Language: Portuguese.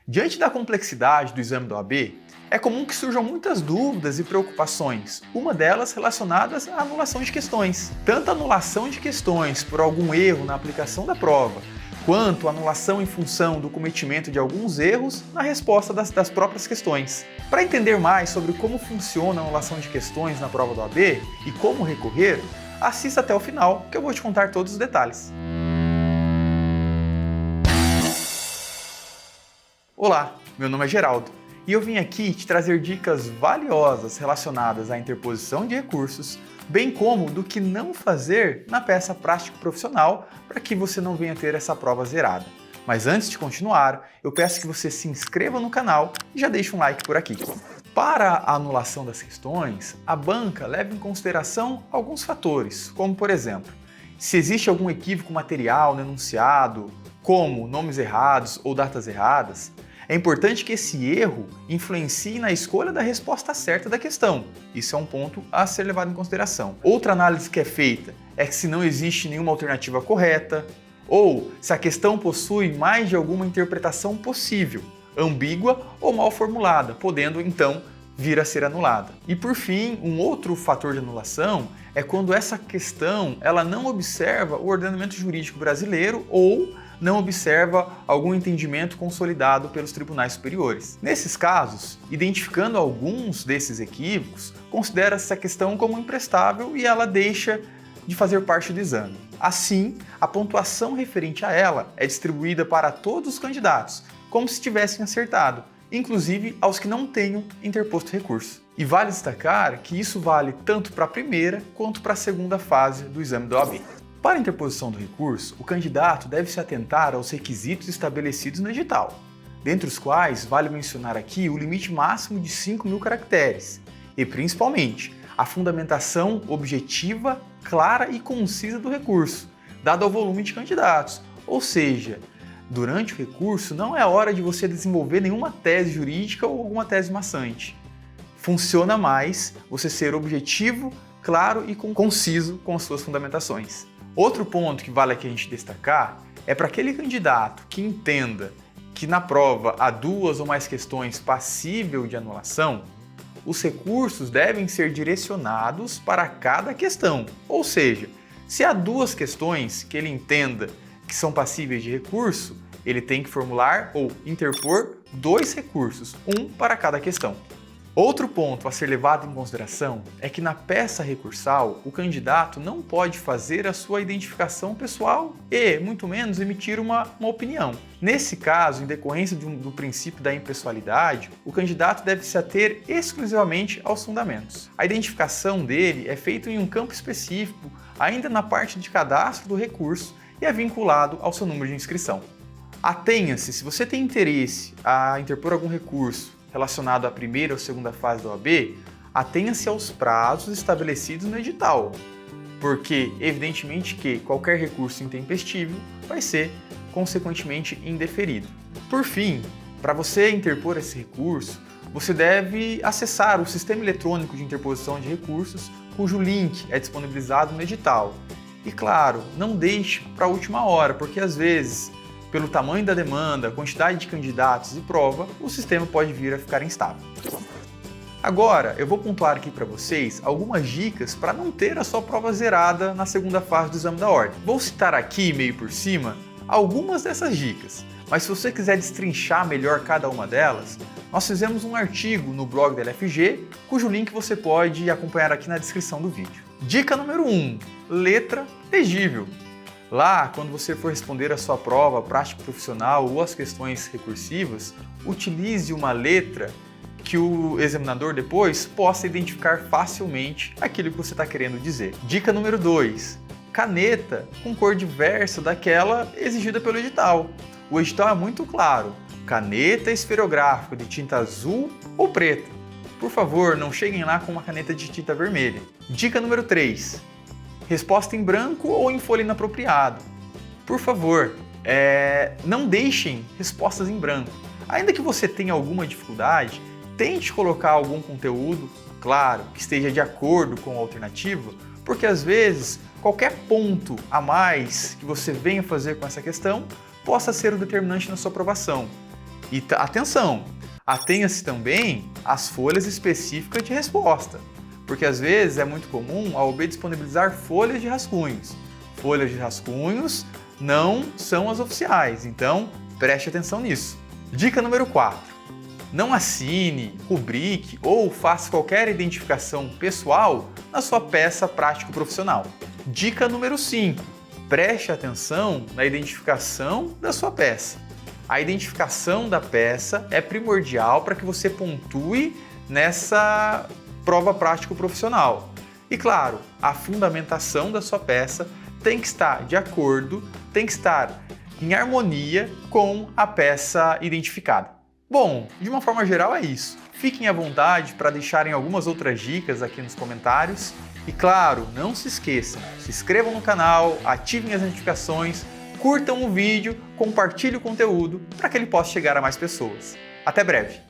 Diante da complexidade do exame da OAB, é comum que surjam muitas dúvidas e preocupações, uma delas relacionadas à anulação de questões. Tanto a anulação de questões por algum erro na aplicação da prova, quanto a anulação em função do cometimento de alguns erros na resposta das próprias questões. Para entender mais sobre como funciona a anulação de questões na prova da OAB e como recorrer, assista até o final que eu vou te contar todos os detalhes. Olá, meu nome é Geraldo e eu vim aqui te trazer dicas valiosas relacionadas à interposição de recursos, bem como do que não fazer na peça prático-profissional para que você não venha ter essa prova zerada. Mas antes de continuar, eu peço que você se inscreva no canal e já deixe um like por aqui. Para a anulação das questões, a banca leva em consideração alguns fatores, como por exemplo, se existe algum equívoco material no enunciado, como nomes errados ou datas erradas. É importante que esse erro influencie na escolha da resposta certa da questão. Isso é um ponto a ser levado em consideração. Outra análise que é feita é que se não existe nenhuma alternativa correta, ou se a questão possui mais de alguma interpretação possível, ambígua ou mal formulada, podendo então vir a ser anulada. E por fim, um outro fator de anulação é quando essa questão ela não observa o ordenamento jurídico brasileiro ou não observa algum entendimento consolidado pelos tribunais superiores. Nesses casos, identificando alguns desses equívocos, considera-se essa questão como imprestável e ela deixa de fazer parte do exame. Assim, a pontuação referente a ela é distribuída para todos os candidatos, como se tivessem acertado, inclusive aos que não tenham interposto recurso. E vale destacar que isso vale tanto para a primeira quanto para a segunda fase do exame da OAB. Para a interposição do recurso, o candidato deve se atentar aos requisitos estabelecidos no edital, dentre os quais vale mencionar aqui o limite máximo de 5.000 caracteres e, principalmente, a fundamentação objetiva, clara e concisa do recurso, dado ao volume de candidatos, ou seja, durante o recurso não é hora de você desenvolver nenhuma tese jurídica ou alguma tese maçante. Funciona mais você ser objetivo, claro e conciso com as suas fundamentações. Outro ponto que vale aqui a gente destacar é para aquele candidato que entenda que na prova há duas ou mais questões passíveis de anulação, os recursos devem ser direcionados para cada questão. Ou seja, se há duas questões que ele entenda que são passíveis de recurso, ele tem que formular ou interpor 2 recursos, um para cada questão. Outro ponto a ser levado em consideração é que na peça recursal, o candidato não pode fazer a sua identificação pessoal e, muito menos, emitir uma opinião. Nesse caso, em decorrência do princípio da impessoalidade, o candidato deve se ater exclusivamente aos fundamentos. A identificação dele é feita em um campo específico, ainda na parte de cadastro do recurso, e é vinculado ao seu número de inscrição. Atenha-se, se você tem interesse a interpor algum recurso relacionado à primeira ou segunda fase da OAB, atenha-se aos prazos estabelecidos no edital, porque evidentemente que qualquer recurso intempestivo vai ser consequentemente indeferido. Por fim, para você interpor esse recurso, você deve acessar o sistema eletrônico de interposição de recursos, cujo link é disponibilizado no edital. E claro, não deixe para a última hora, porque às vezes, pelo tamanho da demanda, quantidade de candidatos e prova, o sistema pode vir a ficar instável. Agora, eu vou pontuar aqui para vocês algumas dicas para não ter a sua prova zerada na segunda fase do exame da ordem. Vou citar aqui, meio por cima, algumas dessas dicas, mas se você quiser destrinchar melhor cada uma delas, nós fizemos um artigo no blog da LFG, cujo link você pode acompanhar aqui na descrição do vídeo. Dica número 1, letra legível. Lá, quando você for responder a sua prova prática profissional ou as questões recursivas, utilize uma letra que o examinador depois possa identificar facilmente aquilo que você está querendo dizer. Dica número 2, caneta com cor diversa daquela exigida pelo edital. O edital é muito claro, caneta esferográfica de tinta azul ou preta. Por favor, não cheguem lá com uma caneta de tinta vermelha. Dica número 3, resposta em branco ou em folha inapropriada. Por favor, não deixem respostas em branco. Ainda que você tenha alguma dificuldade, tente colocar algum conteúdo, claro, que esteja de acordo com a alternativa, porque às vezes qualquer ponto a mais que você venha fazer com essa questão possa ser o determinante na sua aprovação. E atenção, atenha-se também às folhas específicas de resposta, porque às vezes é muito comum a OAB disponibilizar folhas de rascunhos. Folhas de rascunhos não são as oficiais, então preste atenção nisso. Dica número 4. Não assine, rubrique ou faça qualquer identificação pessoal na sua peça prático-profissional. Dica número 5. Preste atenção na identificação da sua peça. A identificação da peça é primordial para que você pontue nessa prova prático-profissional. E claro, a fundamentação da sua peça tem que estar de acordo, tem que estar em harmonia com a peça identificada. Bom, de uma forma geral é isso. Fiquem à vontade para deixarem algumas outras dicas aqui nos comentários. E claro, não se esqueçam, se inscrevam no canal, ativem as notificações, curtam o vídeo, compartilhem o conteúdo para que ele possa chegar a mais pessoas. Até breve!